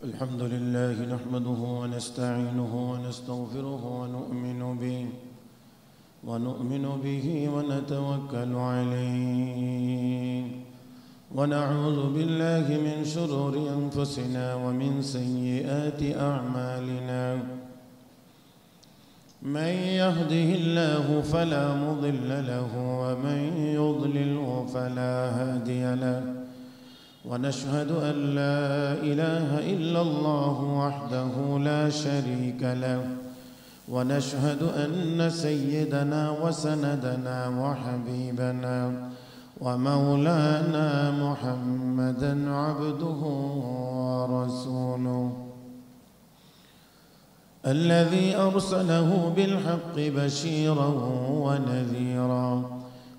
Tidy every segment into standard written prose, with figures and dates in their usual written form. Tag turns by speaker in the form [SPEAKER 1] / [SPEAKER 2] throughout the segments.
[SPEAKER 1] الحمد لله نحمده ونستعينه ونستغفره ونؤمن به ونتوكل عليه ونعوذ بالله من شرور أنفسنا ومن سيئات أعمالنا من يهده الله فلا مضل له ومن يضلله فلا هادي له ونشهد أن لا إله إلا الله وحده لا شريك له ونشهد أن سيدنا وسندنا وحبيبنا ومولانا محمدًا عبده ورسوله الذي أرسله بالحق بشيرًا ونذيرًا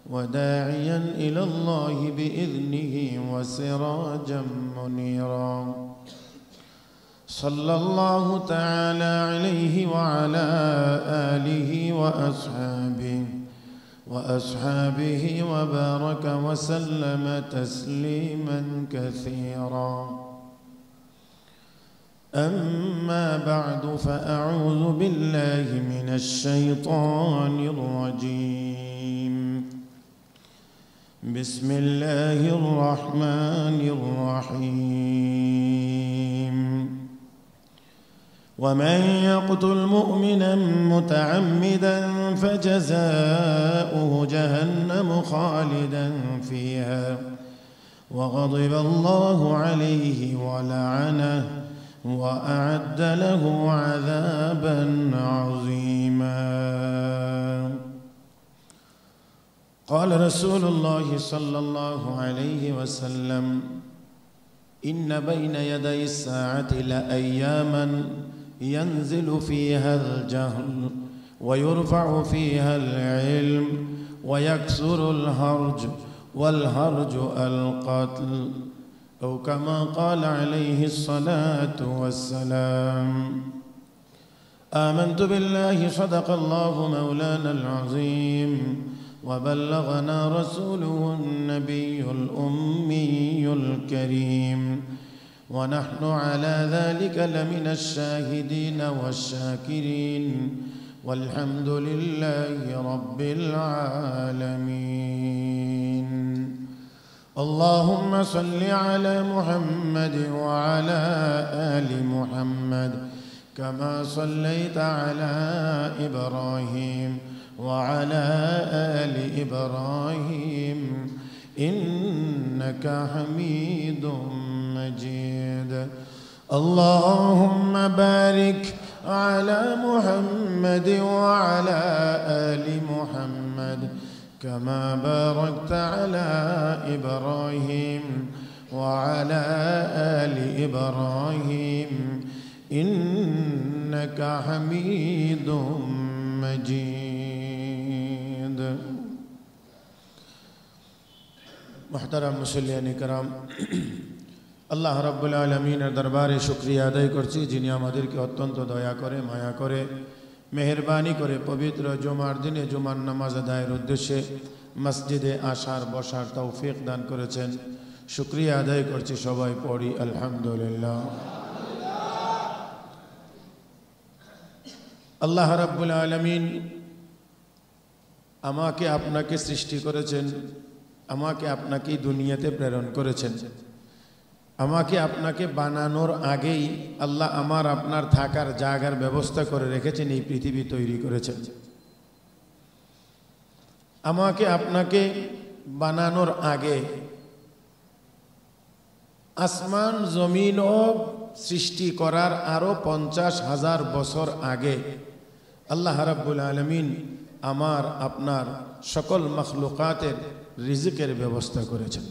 [SPEAKER 1] وداعيًا إلى الله بإذنه وسراجًا منيرًا صلى الله تعالى عليه وعلى آله وأصحابه وبارك وسلم تسليمًا كثيرًا أما بعد فأعوذ بالله من الشيطان الرجيم بسم الله الرحمن الرحيم ومن يقتل مؤمنا متعمدا فجزاؤه جهنم خالدا فيها وغضب الله عليه ولعنه وأعد له عذابا عظيما قال رسول الله صلى الله عليه وسلم إن بين يدي الساعة لأياما ينزل فيها الجهل ويرفع فيها العلم ويكثر الهرج والهرج القتل أو كما قال عليه الصلاة والسلام آمنت بالله صدق الله مولانا العظيم وبلغنا رسوله النبي الأمي الكريم ونحن على ذلك لمن الشاهدين والشاكرين والحمد لله رب العالمين اللهم صل على محمد وعلى آل محمد كما صليت على إبراهيم وعلى آل إبراهيم إنك حميد مجيد اللهم بارك على محمد وعلى آل محمد كما باركت على إبراهيم وعلى آل إبراهيم إنك حميد مجيد محترم মুসল্লিয়ান کرام আল্লাহ রাব্বুল আলামিনের দরবারে শুকরিয়া আদায় করছি যিনি আমাদেরকে অত্যন্ত দয়া করে মায়া করে মেহেরবানি করে পবিত্র জুমার দিনে জুমার নামাজ আদায়ের উদ্দেশ্যে মসজিদে আসার বসার তৌফিক দান করেছেন শুকরিয়া আদায় করছি সবাই পড়ি আলহামদুলিল্লাহ আল্লাহ রাব্বুল আলামিন আমাকে আপনাকে সৃষ্টি করেছেন আমাকে আপনাকে দুনিয়াতে প্রেরণ করেছেন আমাকে আপনাকে বানানোর আগেই আল্লাহ আমার আপনার থাকার জায়গার ব্যবস্থা করে রেখেছেন এই পৃথিবী তৈরি করেছেন আমাকে আপনাকে বানানোর আগে আসমান জমিন ও সৃষ্টি করার আরো 50,000 বছর আগে আল্লাহ রাব্বুল আলামিন আমার আপনার সকল মখলুকাতের রিজিকের ব্যবস্থা করেছেন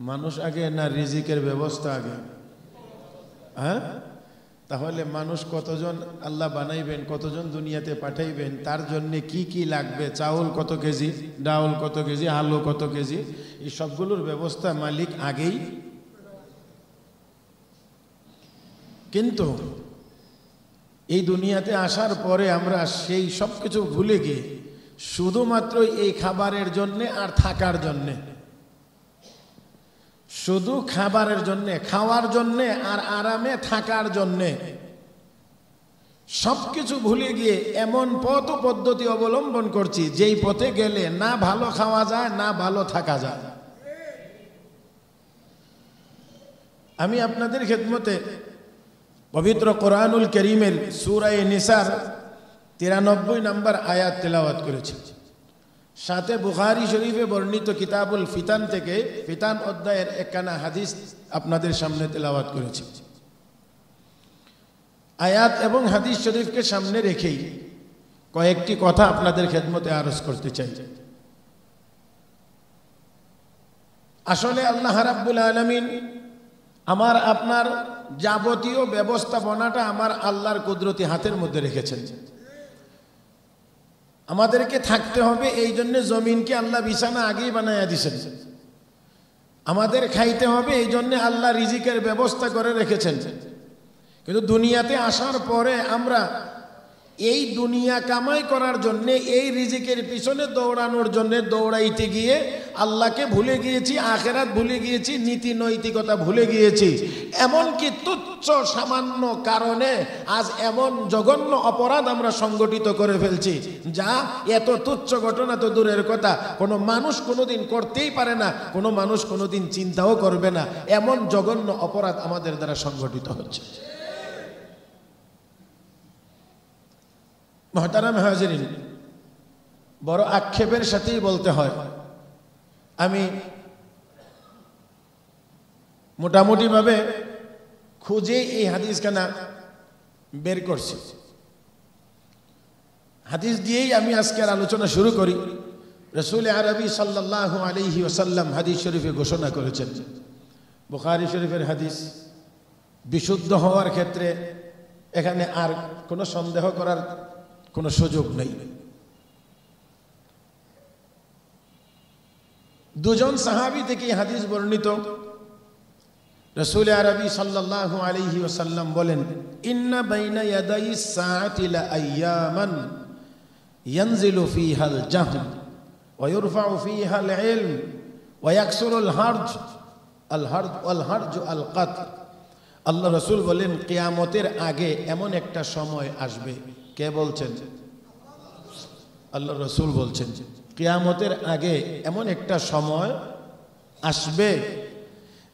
[SPEAKER 1] মানুষ আগে না রিজিকের ব্যবস্থা আগে হ্যাঁ তাহলে মানুষ কতজন আল্লাহ বানাইবেন কতজন দুনিয়াতে পাঠাইবেন তার জন্য কি কি লাগবে চাউল কত কেজি ডাউল কত কেজি আলু কত কেজি এই সবগুলোর ব্যবস্থা মালিক আগেই কিন্তু এই দুনিয়াতে আসার পরে আমরা সেই সব কিছু ভুলে গিয়ে শুধুমাত্র এই খাবারের জন্য আর থাকার জন্য শুধু খাবারের জন্যে, খাওয়ার জন্যে আর আরামে থাকার জন্যে সবকিছু ভুলে গিয়ে এমন পথ ও পদ্ধতি অবলম্বন করছি যেই পথে গেলে না ভালো খাওয়া যায় না ভালো থাকা যায়। আমি আপনাদের খেদমতে পবিত্র কোরআনুল করিমের সূরা নিসার 93 নম্বর আয়াত তেলাওয়াত করেছি। সাথে বুখারী শরীফে বর্ণিত কিতাবুল ফিতান থেকে ফিতান অধ্যায়ের একখানা হাদিস আপনাদের সামনে তেলাওয়াত করেছি। আয়াত এবং হাদিস শরীফকে সামনে রেখেই কয়েকটি কথা আপনাদের খেদমতে আরজ করতে চাই। আসলে আল্লাহ রাব্বুল আলামিন আমার আপনার যাবতীয় ব্যবস্থাপনাটা আমার আল্লাহর কুদরতি হাতের মধ্যে রেখেছেন। আমাদেরকে থাকতে হবে, এই জন্য জমিনকে আল্লাহ বিছানা আগেই বানাইয়া দিয়েছেন। আমাদের খাইতে হবে, এই জন্য আল্লাহ রিজিকের ব্যবস্থা করে রেখেছেন। কিন্তু দুনিয়াতে আসার পরে আমরা এই দুনিয়া কামাই করার জন্য, এই রিজিকের পিছনে দৌড়ানোর জন্য দৌড়াইতে গিয়ে আল্লাহকে ভুলে গিয়েছি, আখেরাত ভুলে গিয়েছি, নীতি নৈতিকতা ভুলে গিয়েছি। এমনকি তুচ্ছ সামান্য কারণে আজ এমন জঘন্য অপরাধ আমরা সংগঠিত করে ফেলছি, যা এত তুচ্ছ ঘটনা তো দূরের কথা, কোনো মানুষ কোনোদিন করতেই পারে না, কোনো মানুষ কোনোদিন চিন্তাও করবে না। এমন জঘন্য অপরাধ আমাদের দ্বারা সংগঠিত হচ্ছে। মুহতারাম হাজিরিন, বড় আক্ষেপের সাথেই বলতে হয়, আমি মোটামুটি ভাবে খুঁজে এই হাদিসখানা বের করছি। হাদিস দিয়েই আমি আজকের আলোচনা শুরু করি। রাসূল আরবি সাল্লাল্লাহু আলাইহি ওয়াসাল্লাম হাদিস শরীফে ঘোষণা করেছেন, বুখারী শরীফের হাদিস, বিশুদ্ধ হওয়ার ক্ষেত্রে এখানে আর কোনো সন্দেহ করার কোনো সুযোগ নেই। দুজন সাহাবী থেকে হাদিস বর্ণিত। রাসূল আরবি সাল্লাল্লাহু আলাইহি ওয়াসাল্লাম বলেন, ইন্না বাইনা ইয়াদাইস সাআতি লা আইয়ামান ইয়ানজিলু ফীহাল জাহল ওয়া ইরফাউ ফীহাল ইলম ওয়া ইয়াকসুরুল হারজ ওয়াল হারজ আল কাতল। আল্লাহ রাসূল বলেন, কিয়ামতের আগে এমন একটা সময় আসবে। কে বলছেন? আল্লাহ রাসূল বলছেন, কিয়ামতের আগে এমন একটা সময় আসবে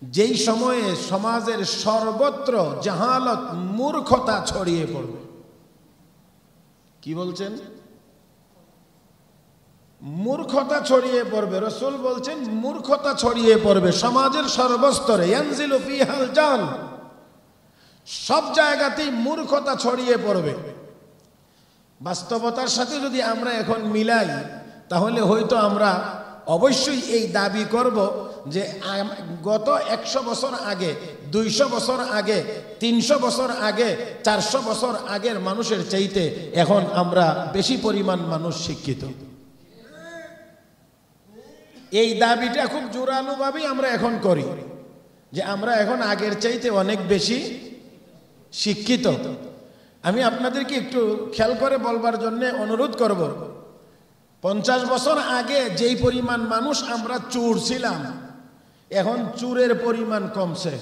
[SPEAKER 1] যেই সময়ে সমাজের সর্বত্র জাহালত, মূর্খতা ছড়িয়ে পড়বে। কি বলছেন? মূর্খতা ছড়িয়ে পড়বে। রাসূল বলছেন মূর্খতা ছড়িয়ে পড়বে সমাজের সর্বস্তরে। ইয়ানজিলু ফীহাল জাহল, সব জায়গাতেই মূর্খতা ছড়িয়ে পড়বে। বাস্তবতার সাথে যদি আমরা এখন মিলাই, তাহলে হয়তো আমরা অবশ্যই এই দাবি করব যে গত 100 বছর আগে, 200 বছর আগে, 300 বছর আগে, 400 বছর আগের মানুষের চাইতে এখন আমরা বেশি পরিমাণ মানুষ শিক্ষিত। এই দাবিটা খুব জোরালোভাবেই আমরা এখন করি যে আমরা এখন আগের চাইতে অনেক বেশি শিক্ষিত। আমি আপনাদেরকে একটু খেয়াল করে বলবার জন্য অনুরোধ করব, 50 বছর আগে যেই পরিমাণ মানুষ আমরা চোর ছিলাম, এখন চোরের পরিমাণ কমছে।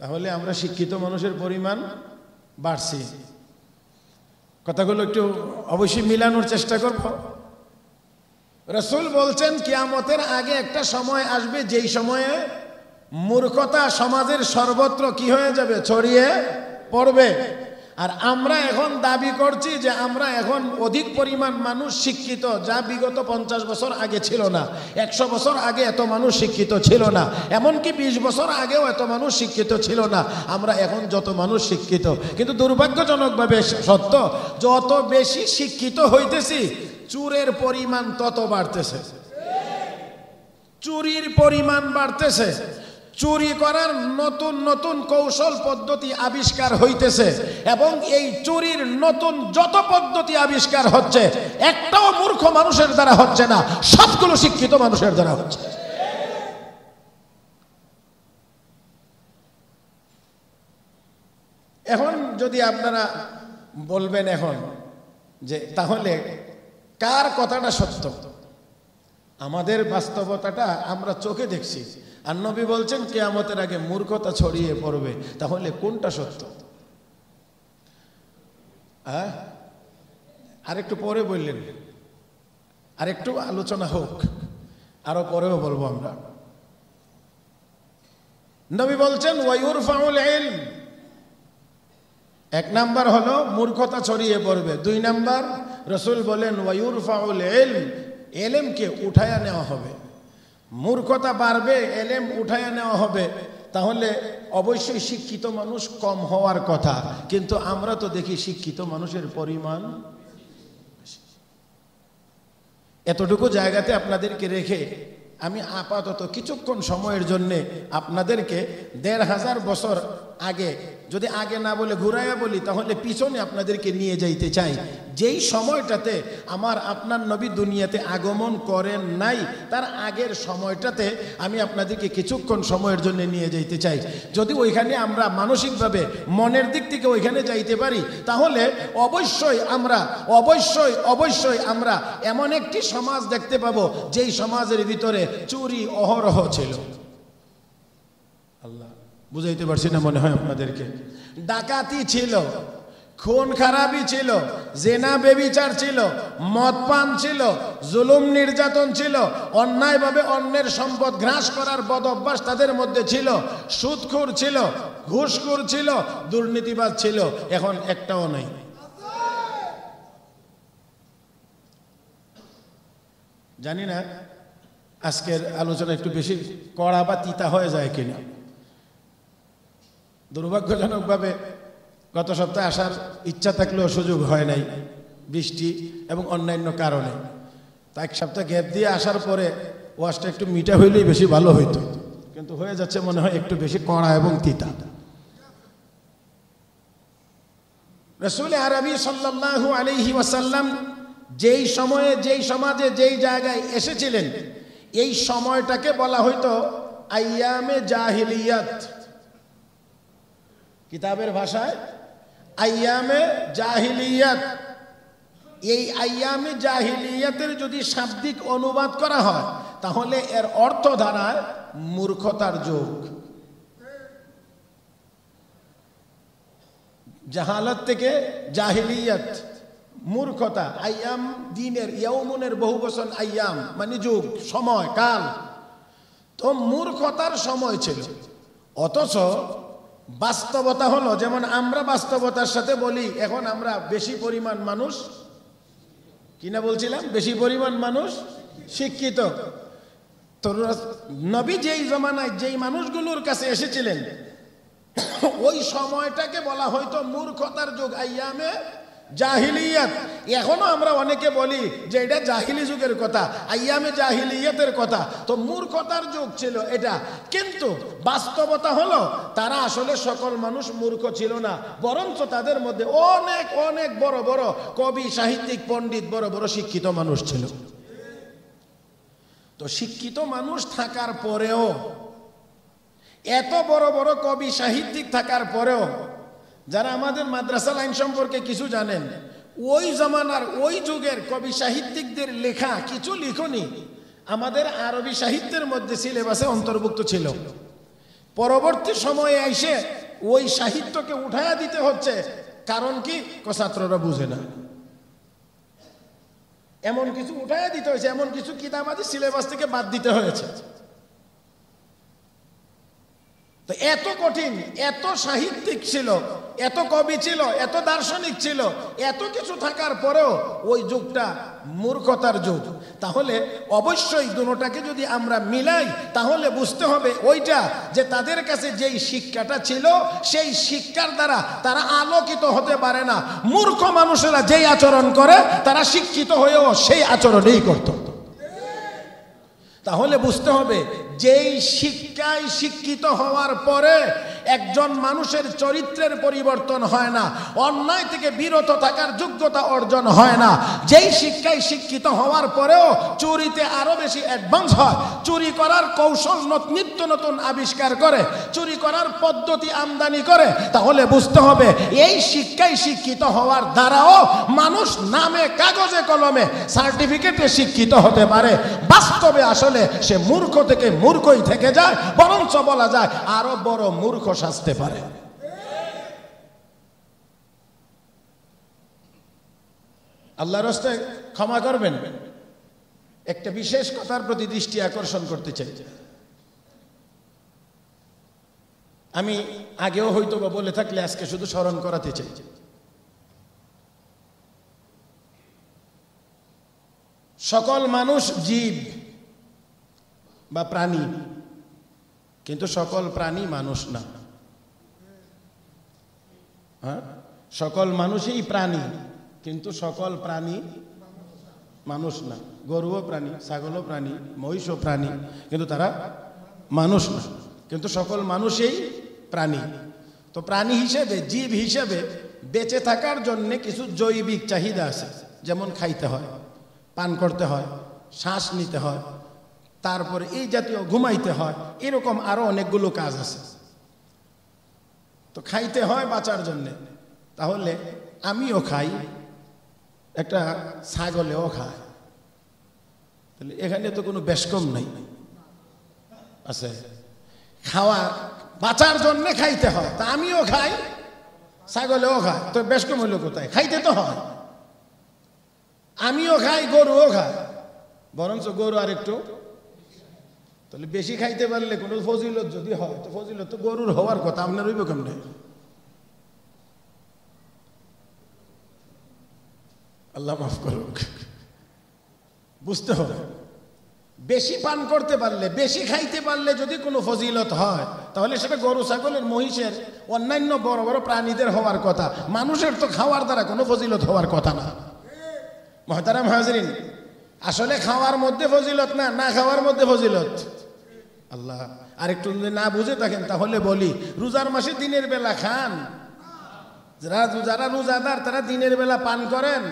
[SPEAKER 1] তাহলে আমরা শিক্ষিত মানুষের পরিমাণ বাড়ছে। কথাগুলো একটু অবশ্যই মিলানোর চেষ্টা করব। রাসূল বলছেন কিয়ামতের আগে একটা সময় আসবে যেই সময়ে মূর্খতা সমাজের সর্বত্র কি হয়ে যাবে? ছড়িয়ে পড়বে। আর আমরা এখন দাবি করছি যে আমরা এখন অধিক পরিমাণ মানুষ শিক্ষিত, যা বিগত 50 বছর আগে ছিল না। 100 বছর আগে এত মানুষ শিক্ষিত ছিল না, এমনকি 20 বছর আগেও এত মানুষ শিক্ষিত ছিল না। আমরা এখন যত মানুষ শিক্ষিত, কিন্তু দুর্ভাগ্যজনকভাবে সত্য, যত বেশি শিক্ষিত হইতেছি চুরের পরিমাণ তত বাড়তেছে, চুরির পরিমাণ বাড়তেছে। চুরি করার নতুন নতুন কৌশল পদ্ধতি আবিষ্কার হইতেছে, এবং এই চুরির নতুন যত পদ্ধতি আবিষ্কার হচ্ছে, একটাও মূর্খ মানুষের দ্বারা হচ্ছে না, সবগুলো শিক্ষিত মানুষের দ্বারা হচ্ছে। এখন যদি আপনারা বলবেন এখন যে তাহলে কার কথাটা সত্য, আমাদের বাস্তবতাটা আমরা চোখে দেখছি, আর নবী বলছেন কিয়ামতের আগে মূর্খতা ছড়িয়ে পড়বে। তাহলে কোনটা সত্য? আরেকটু পরে বললেন, আরেকটু আলোচনা হোক, আরো পরেও বলবো আমরা। নবী বলছেন ওয়ায়ুরফাউল ইলম, এক নাম্বার হলো মূর্খতা ছড়িয়ে পড়বে। দুই নাম্বার রাসূল বলেন ওয়ায়ুরফাউল ইলম, এলেমকে উঠায়া নেওয়া হবে। মূর্খতা বাড়বে, এলেম উঠায়া নেওয়া হবে। তাহলে অবশ্যই শিক্ষিত মানুষ কম হওয়ার কথা, কিন্তু আমরা তো দেখি শিক্ষিত মানুষের পরিমাণ। এতটুকু জায়গাতে আপনাদেরকে রেখে আমি আপাতত কিছুক্ষণ সময়ের জন্য আপনাদেরকে ১৫০০ বছর আগে, যদি আগে না বলে ঘুরাইয়া বলি তাহলে পিছনে আপনাদেরকে নিয়ে যাইতে চাই। যেই সময়টাতে আমার আপনার নবী দুনিয়াতে আগমন করেন নাই, তার আগের সময়টাতে আমি আপনাদেরকে কিছুক্ষণ সময়ের জন্য নিয়ে যাইতে চাই। যদি ওইখানে আমরা মানসিকভাবে মনের দিক থেকে ওইখানে যাইতে পারি, তাহলে অবশ্যই আমরা এমন একটি সমাজ দেখতে পাবো যেই সমাজের ভিতরে চুরি অহরহ ছিল। আল্লাহ, বুঝাইতে পারছি না মনে হয় আপনাদেরকে? ডাকাতি ছিল, খুন খারাপি ছিল, জেনা বেবিচার ছিল, মদ পান ছিল, জুলুম নির্যাতন ছিল, অন্যায়ভাবে অন্যের সম্পদ গ্রাস করার বদ অভ্যাস তাদের মধ্যে ছিল, সুদখোর ছিল, ঘুষখোর ছিল, দুর্নীতিবাজ ছিল। এখন একটাও নাই। জানি না আজকের আলোচনা একটু বেশি কড়া বা তিতা হয়ে যায় কিনা। দুর্ভাগ্যজনকভাবে গত সপ্তাহে আসার ইচ্ছা থাকলেও সুযোগ হয় নাই, বৃষ্টি এবং অন্যান্য কারণে। তা এক সপ্তাহ গ্যাপ দিয়ে আসার পরে ওয়াজটা একটু মিঠা হইলেই বেশি ভালো হইতো, কিন্তু হয়ে যাচ্ছে মনে হয় একটু বেশি কড়া এবং তিতা। রাসূল আরবি সাল্লাল্লাহু আলাইহি ওয়াসাল্লাম যেই সময়ে, যেই সমাজে, যেই জায়গায় এসেছিলেন, এই সময়টাকে বলা হইতো আইয়ামে জাহিলিয়াত। কিতাবের ভাষায় আইয়ামে জাহিলিয়াত। এই আইয়ামে জাহিলিয়াতের যদি শাব্দিক অনুবাদ করা হয় তাহলে এর অর্থ দাঁড়ায় মূর্খতার যুগ। জাহালাত থেকে জাহিলিয়াত, মূর্খতা। আইয়াম দিনের, ইয়াউমুনের বহুবচন আইয়াম মানে যুগ, সময়, কাল। তো মূর্খতার সময় ছিল। অথচ বাস্তবতা হলো, যেমন আমরা বাস্তবতার সাথে বলি এখন আমরা বেশি পরিমাণ মানুষ, কিনা বলছিলাম, বেশি পরিমাণ মানুষ শিক্ষিত। তো নবী যেই জমানায় যেই মানুষগুলোর কাছে এসেছিলেন ওই সময়টাকে বলা হয়তো মূর্খতার যুগ, আইয়ামে জাহিলিয়াত। এখনো আমরা অনেকে বলি যে এটা জাহিলি যুগের কথা, আইয়ামে জাহিলিয়াতের কথা। তো মূর্খতার যুগ ছিল এটা। কিন্তু বাস্তবতা হলো তারা আসলে সকল মানুষ মূর্খ ছিল না, বরঞ্চ তাদের মধ্যে অনেক অনেক বড় বড় কবি, সাহিত্যিক, পণ্ডিত, বড় বড় শিক্ষিত মানুষ ছিল। তো শিক্ষিত মানুষ থাকার পরেও, এত বড় বড় কবি, সাহিত্যিক থাকার পরেও, যারা আমাদের মাদ্রাসা লাইন সম্পর্কে কিছু জানেন, ওই জমানার ওই যুগের কবি সাহিত্যিকদের লেখা কিছু লিখনি আমাদের আরবি সাহিত্যের মধ্যে সিলেবাসে অন্তর্ভুক্ত ছিল। পরবর্তী সময়ে এসে ওই সাহিত্যকে উঠায়া দিতে হচ্ছে। কারণ কি? ছাত্ররা বুঝে না, এমন কিছু উঠায়া দিতে হয়েছে, এমন কিছু কিতাব আছে সিলেবাস থেকে বাদ দিতে হয়েছে। তো এত কঠিন, এত সাহিত্যিক ছিল, এত কবি ছিল, এত দার্শনিক ছিল, এত কিছু থাকার পরেও ওই যুগটা মূর্খতার যুগ। তাহলে অবশ্যই দুটোটাকে যদি আমরা মিলাই তাহলে বুঝতে হবে ওইটা যে তাদের কাছে যেই শিক্ষাটা ছিল সেই শিক্ষার দ্বারা তারা আলোকিত হতে পারে না। মূর্খ মানুষেরা যেই আচরণ করে তারা শিক্ষিত হয়েও সেই আচরণেই করত। তাহলে বুঝতে হবে যেই শিক্ষায় শিক্ষিত হওয়ার পরে একজন মানুষের চরিত্রের পরিবর্তন হয় না, অন্যায় থেকে বিরত থাকার যোগ্যতা অর্জন হয় না, যেই শিক্ষায় শিক্ষিত হওয়ার পরেও চুরিতে আরো বেশি অ্যাডভান্স হয়, চুরি করার কৌশল নিত্য নতুন আবিষ্কার করে, চুরি করার পদ্ধতি আমদানি করে, তাহলে বুঝতে হবে এই শিক্ষায় শিক্ষিত হওয়ার দ্বারাও মানুষ নামে কাগজে কলমে সার্টিফিকেটে শিক্ষিত হতে পারে, বাস্তবে আসলে সে মূর্খ থেকে মূর্খই থেকে যায়, বরঞ্চ বলা যায় আরো বড় মূর্খ সাজতে পারে। আল্লাহর রাস্তায় ক্ষমা করবেন, একটা বিশেষ কথার প্রতি দৃষ্টি আকর্ষণ করতে চাই। আমি আগেও হয়তো বা বলে থাকলে আজকে শুধু স্মরণ করাতে চাই। সকল মানুষ জীব বা প্রাণী, কিন্তু সকল প্রাণী মানুষ না। হ্যাঁ, সকল মানুষই প্রাণী, কিন্তু সকল প্রাণী মানুষ না। গরুও প্রাণী, ছাগলও প্রাণী, মহিষও প্রাণী, কিন্তু তারা মানুষ না। কিন্তু সকল মানুষই প্রাণী। তো প্রাণী হিসেবে, জীব হিসেবে বেঁচে থাকার জন্য কিছু জৈবিক চাহিদা আছে, যেমন খাইতে হয়, পান করতে হয়, শ্বাস নিতে হয়, তারপরে এই জাতীয় ঘুমাইতে হয়, এরকম আরো অনেকগুলো কাজ আছে। তো খাইতে হয় বাঁচার জন্যে, তাহলে আমিও খাই, একটা ছাগলেও খায়, তাহলে এখানে তো কোনো বেশকম নাই আছে। খাওয়া বাঁচার জন্য খাইতে হয়, তা আমিও খাই, ছাগলেও খায়, তো বেশকম হইলো কোথায়? খাইতে তো হয়। আমিও খাই, গরুও খায়, বরঞ্চ গরু আর একটু, তাহলে বেশি খাইতে পারলে কোনো ফজিলত যদি হয়, তো ফজিলত তো গরুর হওয়ার কথা, আপনার হইব কেমনে? আল্লাহ মাফ করুক। বুঝতে হবে, বেশি পান করতে পারলে, বেশি খাইতে পারলে যদি কোনো ফজিলত হয়, তাহলে সেটা গরু, ছাগলের, মহিষের, অন্যান্য বড় বড় প্রাণীদের হওয়ার কথা। মানুষের তো খাওয়ার দ্বারা কোনো ফজিলত হওয়ার কথা না। মুহতারাম হাজরিন, আসলে খাওয়ার মধ্যে ফজিলত না, না খাওয়ার মধ্যে ফজিলত। আল্লাহ, আরেকটু যদি না বুঝে থাকেন তাহলে বলি, রোজার মাসে দিনের বেলা খান, যারা রোজাদার তারা দিনের বেলা পান করেন,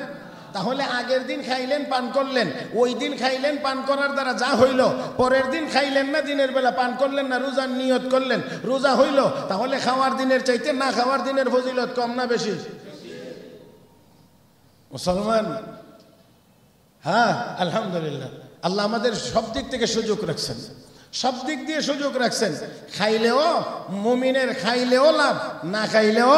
[SPEAKER 1] তাহলে আগের দিন খাইলেন, পান করলেন, ওই দিন খাইলেন, পান করার দ্বারা যা হইল, পরের দিন খাইলেন না, দিনের বেলা পান করলেন না, রোজার নিয়ত করলেন, রোজা হইল, তাহলে খাওয়ার দিনের চাইতে না খাওয়ার দিনের ফজিলত কম না বেশি? মুসলমান, হ্যাঁ আলহামদুলিল্লাহ, আল্লাহ আমাদের সব দিক থেকে সুযোগ রাখছেন, সব দিক দিয়ে সুযোগ রাখছেন। খাইলেও মুমিনের খাইলেও লাভ, না খাইলেও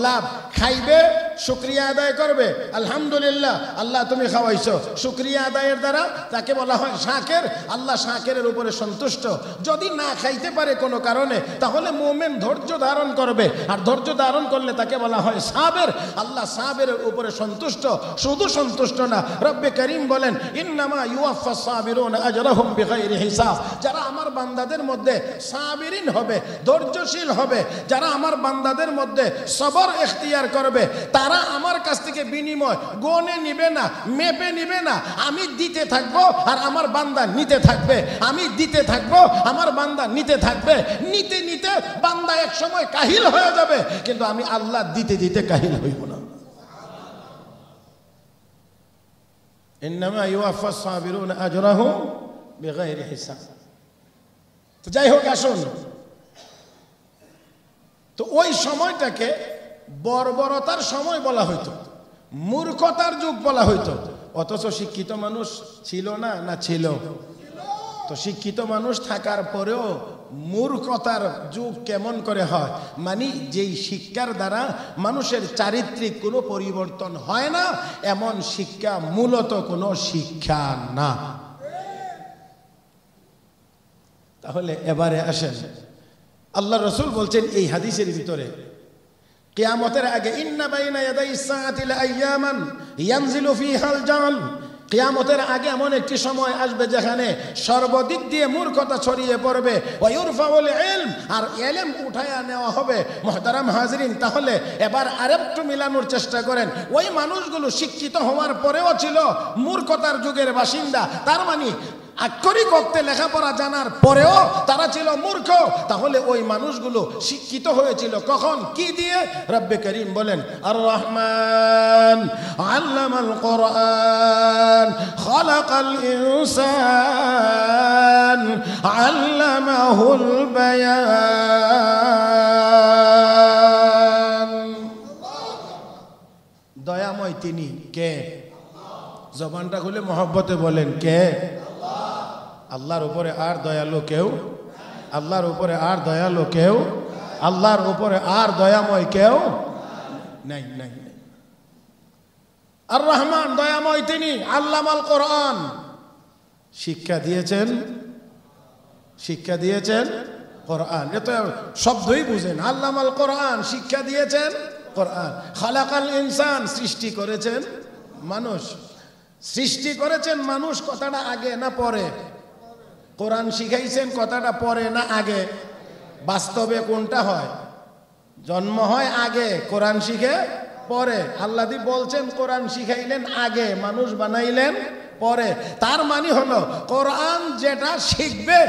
[SPEAKER 1] লাভ। খাইবে, শুকরিয়া আদায় করবে, আলহামদুলিল্লাহ আল্লাহ তুমি খাওয়াইছো, শুকরিয়া আদায়ের দ্বারা তাকে বলা হয় শাকের। আল্লাহ শাকের উপরে সন্তুষ্ট। যদি না খাইতে পারে কোনো কারণে, তাহলে মুমিন ধৈর্য ধারণ করবে, আর ধৈর্য ধারণ করলে তাকে বলা হয় সাবের। আল্লাহ সাবের উপরে সন্তুষ্ট। শুধু সন্তুষ্ট না, রব্বে করিম বলেন ইন্নামা ইউওয়াফাস সাবিরুনা আজরাহুম বিগাইরি হিসাব। যারা আমার বান্দাদের মধ্যে সাবিরিন হবে, ধৈর্যশীল হবে, যারা আমার বান্দাদের মধ্যে সবর ইখতিয়ার করবে, তারা আমার কাছ থেকে বিনিময় গনে নিবে না, মেপে নিবে না। আমি দিতে থাকবো আর আমার বান্দা নিতে থাকবে, আমি দিতে থাকবো, আমার বান্দা নিতে থাকবে। নিতে নিতে বান্দা এক সময় কাহিল হয়ে যাবে, কিন্তু আমি আল্লাহ দিতে দিতে কাহিল হইব না। ইন্নামা ইউওয়াফাস সাবিরুনা আজরাহুম বিগাইরি হিসাব। তো যাই হোক, আসুন, তো ওই সময়টাকে বর্বরতার সময় বলা হইতো, মূর্খতার যুগ বলা হইতো। অথচ শিক্ষিত মানুষ ছিল না, না ছিল? তো শিক্ষিত মানুষ থাকার পরেও মূর্খতার যুগ কেমন করে হয়? মানে যেই শিক্ষার দ্বারা মানুষের চারিত্রিক কোনো পরিবর্তন হয় না, এমন শিক্ষা মূলত কোনো শিক্ষা না। তাহলে এবারে আসেন, আল্লাহ রসুল বলছেন এই হাদিসের ভিতরে, কিয়ামতের আগে ইন্না বাইনা ইয়াদাইস সাআতি লাআইয়ামান ইয়ানজিলু ফীহাল জাল। কিয়ামতের আগে এমন একটি সময় আসবে যেখানে সর্বদিক দিয়ে মূর্খতা ছড়িয়ে পড়বে, ওয়া ইরফাউল ইলম, আর ইলম উঠায়া নেওয়া হবে। মুহতারাম হাজরিন, তাহলে এবার আরেকটু মিলানোর চেষ্টা করেন। ওই মানুষগুলো শিক্ষিত হওয়ার পরেও ছিল মূর্খতার যুগের বাসিন্দা, তার মানে আক্ষরিক অর্থে লেখাপড়া জানার পরেও তারা ছিল মূর্খ, তাহলে ওই মানুষগুলো শিক্ষিত হয়েছিল কখন, কি দিয়ে? রব্বে করিম বলেন আর রহমান আল্লামাল কোরআন খালাকাল ইনসান আল্লামাহুল বায়ান। দয়াময় তিনি কে? জবানটা খুলে মহব্বতে বলেন কে? আল্লাহর উপরে আর দয়ালু কেউ? আল্লাহর উপরে আর দয়ালু কেউ? আল্লাহর উপরে আর দয়াময় কেউ নাই, নাই। আর রহমান দয়াময় তিনি, আল্লামাল কোরআন শিক্ষা দিয়েছেন, শিক্ষা দিয়েছেন কোরআন। এত শব্দই বুঝেন, আল্লামাল কোরআন শিক্ষা দিয়েছেন কোরআন। খালাকাল ইনসান সৃষ্টি করেছেন মানুষ, সৃষ্টি করেছেন মানুষ কথাটা আগে না পরে? কোরআন শিখাইছেন কথাটা পরে না আগে? বাস্তবে কোনটা হয়? জন্ম হয় আগে, কোরআন শিখে পরে। আল্লাহ বলছেন কোরআন শিখাইলেন আগে, মানুষ বানাইলেন পরে। তার মানে হলো কোরআন যেটা শিখবে,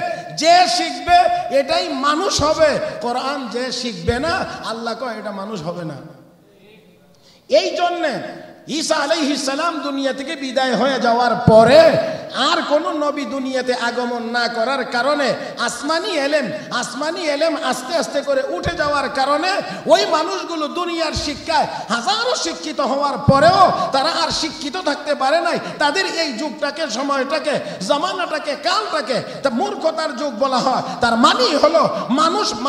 [SPEAKER 1] যে শিখবে এটাই মানুষ হবে। কোরআন যে শিখবে না, আল্লাহ কয় এটা মানুষ হবে না। এই জন্যে ঈসা আলাইহিস সালাম দুনিয়া থেকে বিদায় হয়ে যাওয়ার পরে আর কোন নবী দুনিয়াতে আগমন না করার কারণে আসমানি এলেম আস্তে আস্তে করে উঠে যাওয়ার কারণে ওই মানুষগুলো দুনিয়ার শিক্ষায় হাজারো শিক্ষিত হওয়ার পরেও তারা আর শিক্ষিত থাকতে পারে নাই। তাদের এই যুগটাকে, সময়টাকে, জামানাটাকে, কালটাকে তা মূর্খতার যুগ বলা হয়। তার মানেই হলো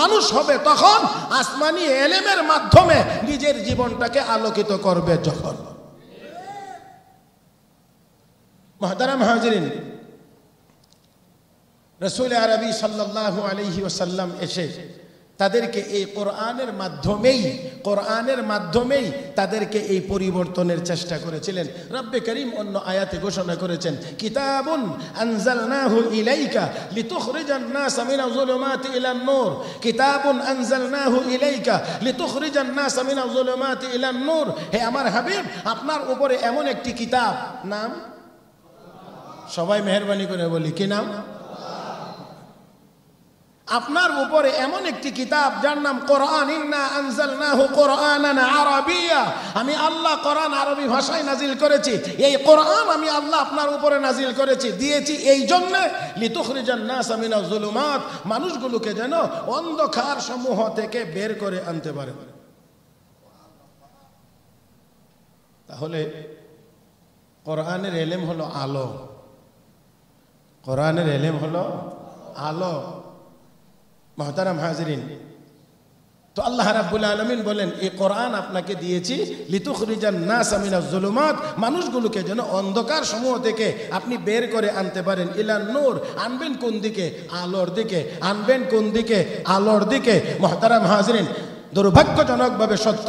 [SPEAKER 1] মানুষ হবে তখন আসমানি এলেমের মাধ্যমে নিজের জীবনটাকে আলোকিত করবে যখন। মুহতারাম হাজিরিন, রাসূল আরবি সাল্লাল্লাহু আলাইহি ওয়াসাল্লাম এসে তাদেরকে এই কোরআনের মাধ্যমেই তাদেরকে এই পরিবর্তনের চেষ্টা করেছিলেন। রব্বে করিম অন্য আয়াতে ঘোষণা করেছেন কিতাবুন আনজালনাহু ইলাইকা লিতুখরিজান নাসা মিনাজ যুলুমাতি ইলান নূর। কিতাবুন আনজালনাহু ইলাইকা লিতুখরিজান নাসা মিনাজ যুলুমাতি ইলান নূর। হে আমার হাবিব, আপনার উপরে এমন একটি কিতাব, নাম সবাই মেহেরবানি করে বলি কি নাম? আপনার উপরে এমন একটি কিতাব যার নাম কোরআন। ইন্না আনজালনাহু কোরআনান আরাবিয়্যা। আমি আল্লাহ কোরআন আরবি ভাষায় নাজিল করেছি। এই কোরআন আমি আল্লাহ আপনার উপরে নাজিল করেছি, দিয়েছি এই জন্য লিতুখরিজান নাসা মিনাজ যুলুমাত, মানুষগুলোকে যেন অন্ধকার সমূহ থেকে বের করে আনতে পারে। তাহলে কোরআনের ইলম হলো আলো, কোরআনের ইলম হলো আলো। মুহতারাম হাজিরিন, তো আল্লাহ রাব্বুল আলামিন বলেন এই কোরআন আপনাকে দিয়েছি লিতুখরিজান নাসা মিনাজ যুলুমাত, মানুষগুলোকে যেন অন্ধকার সমূহ থেকে আপনি বের করে আনতে পারেন ইলান নূর। আনবেন কোন দিকে? আলোর দিকে। আনবেন কোন দিকে? আলোর দিকে। মুহতারাম হাজিরিন, দুর্ভাগ্যজনকভাবে সত্য,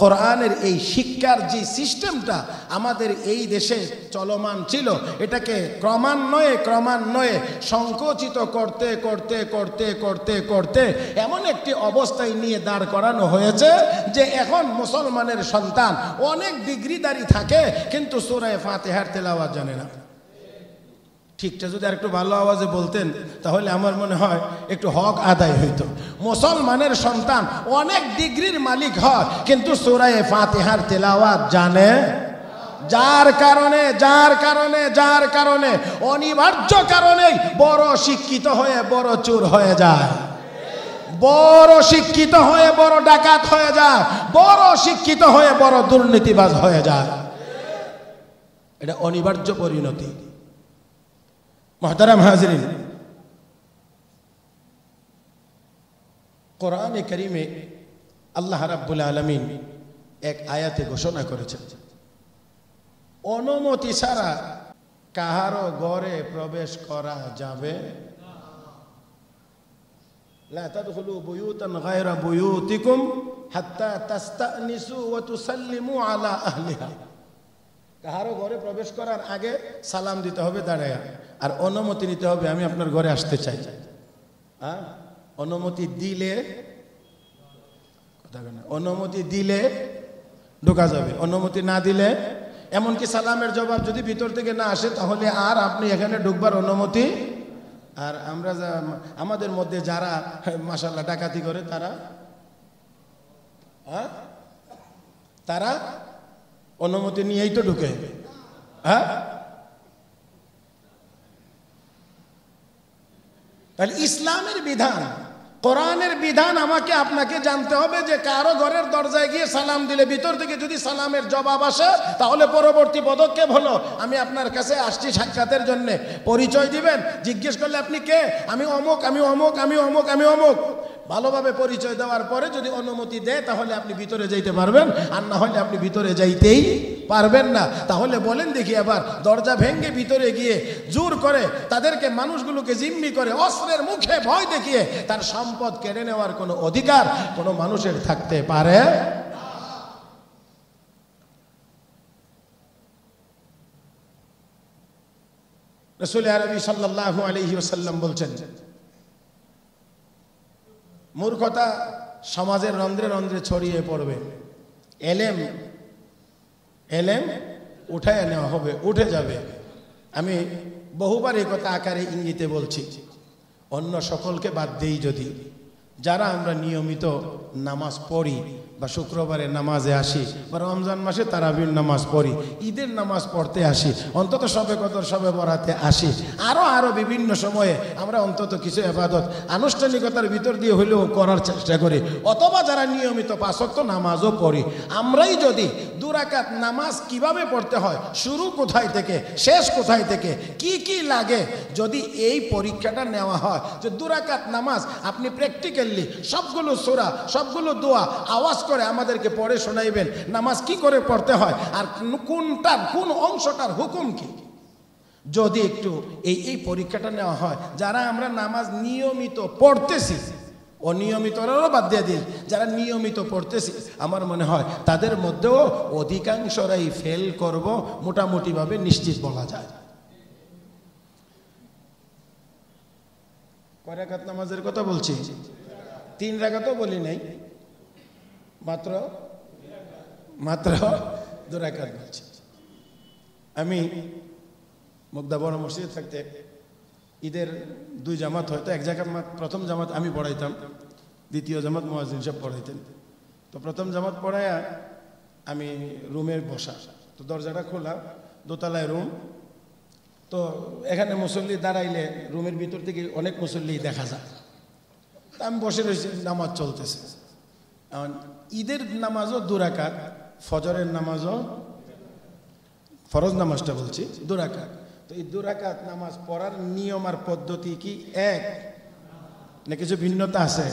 [SPEAKER 1] কোরআনের এই শিক্ষার যে সিস্টেমটা আমাদের এই দেশে চলমান ছিল, এটাকে ক্রমান্বয়ে সংকুচিত করতে করতে করতে করতে করতে এমন একটি অবস্থায় নিয়ে দাঁড় করানো হয়েছে যে এখন মুসলমানের সন্তান অনেক ডিগ্রিদারি থাকে কিন্তু সূরা ফাতিহার তেলাওয়াত জানে না। ঠিকটা যদি আর একটু ভালো আওয়াজে বলতেন তাহলে আমার মনে হয় একটু হক আদায় হইতো। মুসলমানের সন্তান অনেক ডিগ্রির মালিক হয় কিন্তু সূরা ফাতিহার তেলাওয়াত জানে, যার কারণে অনিবার্য কারণেই বড় শিক্ষিত হয়ে বড় চোর হয়ে যায়, বড় শিক্ষিত হয়ে বড় ডাকাত হয়ে যায়, বড় শিক্ষিত হয়ে বড় দুর্নীতিবাজ হয়ে যায়। এটা অনিবার্য পরিণতি। মুহতারাম হাজিরিন, কোরআনে কারিমে আল্লাহ রাব্বুল আলামিন এক আয়াতে ঘোষণা করেছেন অনুমতি ছাড়া কাহারো ঘরে প্রবেশ করা যাবে লা তাদখুলু বুয়ুতান গায়রা বুয়ুতিকুম হাত্তা তাস্তানিসু ওয়া তুসাল্লিমু আলা আহলিহা। কাহারো ঘরে প্রবেশ করার আগে সালাম দিতে হবে দাঁড়ায়া, আর অনুমতি নিতে হবে আমি আপনার ঘরে আসতে চাই। অনুমতি দিলে ঢোকা যাবে, অনুমতি না দিলে এমনকি সালামের জবাব যদি ভিতর থেকে না আসে তাহলে আর আপনি এখানে ঢুকবার অনুমতি। আর আমরা আমাদের মধ্যে যারা মাশাআল্লাহ ডাকাতি করে তারা অনুমতি নিয়েই তো ঢুকে। তাহলে ইসলামের বিধান, কোরআনের বিধান আমাকে আপনাকে জানতে হবে যে কারো ঘরের দরজায় গিয়ে সালাম দিলে ভিতর থেকে যদি সালামের জবাব আসে তাহলে পরবর্তী পদক্ষেপ হলো আমি আপনার কাছে আসছি সাক্ষাতের জন্য, পরিচয় দিবেন। জিজ্ঞেস করলে আপনি কে? আমি অমুক, আমি অমুক, আমি অমুক, আমি অমুক। ভালোভাবে পরিচয় দেওয়ার পরে যদি অনুমতি দেয় তাহলে আপনি ভিতরে যাইতে পারবেন, আর না হলে আপনি ভিতরে যাইতেই পারবেন না। তাহলে বলেন দেখি এবার, দরজা ভেঙে ভিতরে গিয়ে জোর করে তাদেরকে, মানুষগুলোকে জিম্মি করে অস্ত্রের মুখে ভয় দেখিয়ে তার সম্পদ কেড়ে নেওয়ার কোনো অধিকার কোনো মানুষের থাকতে পারে? রাসূল আরবি সাল্লাল্লাহু আলাইহি ওয়াসাল্লাম বলছেন, মূর্খতা সমাজের রন্ধ্রে রন্ধ্রে ছড়িয়ে পড়বে, এলেম উঠায় নেওয়া হবে, উঠে যাবে। আমি বহুবার এই কথা আকারে ইঙ্গিতে বলছি, অন্য সকলকে বাদ দিই যদি যারা আমরা নিয়মিত নামাজ পড়ি বা শুক্রবারে নামাজে আসি বা রমজান মাসে তারাবির নামাজ পড়ি, ঈদের নামাজ পড়তে আসি, অন্তত শবে কদর শবে বরাতে আসি, আরও বিভিন্ন সময়ে আমরা অন্তত কিছু ইবাদত আনুষ্ঠানিকতার ভিতর দিয়ে হলেও করার চেষ্টা করি, অথবা যারা নিয়মিত 5 ওয়াক্ত নামাজও পড়ি, আমরাই যদি 2 রাকাত নামাজ কিভাবে পড়তে হয়, শুরু কোথায় থেকে শেষ কোথায় থেকে কি কি লাগে, যদি এই পরীক্ষাটা নেওয়া হয় যে 2 রাকাত নামাজ আপনি প্র্যাকটিক্যালি সবগুলো সূরা সবগুলো দোয়া আওয়াজ করে আমাদেরকে পড়ে শোনাইবেন, নামাজ কি করে পড়তে হয় আর কোন অংশটার হুকুম কি, যদি একটু এই পরীক্ষাটা নেওয়া হয়, যারা আমরা নামাজ নিয়মিত পড়তেছি, অনিয়মিতরাও বাদ দিয়ে দিই, যারা নিয়মিত পড়তেছি আমার মনে হয় তাদের মধ্যেও অধিকাংশরাই ফেল করব মোটামুটিভাবে নিশ্চিত বলা যায়। কয় রাকাত নামাজের কথা বলছি? 3 রাকাতও বলি নাই, মাত্র 2 রাকাত বলছি। আমি মুগদা বড় মসজিদে থাকতে ঈদের 2 জামাত হয়তো, এক জায়গায় প্রথম জামাত আমি পড়াইতাম, দ্বিতীয় জামাত মুয়াজ্জিন সাহেব পড়াইতেন। তো প্রথম জামাত পড়াইয়া আমি রুমের বসা, তো দরজাটা খোলা, দোতলায় রুম, তো এখানে মুসল্লি দাঁড়াইলে রুমের ভিতর থেকে অনেক মুসল্লি দেখা যায়। আমি বসে রয়েছি, নামাজ চলতেছে। ঈদের নামাজও 2 রাকাত, ফজরের নামাজও, ফরজ নামাজটা বলছি 2 রাকাত। তো এই 2 রাকাত নামাজ পড়ার নিয়ম আর পদ্ধতি কি এক না কিছু ভিন্নতা আছে?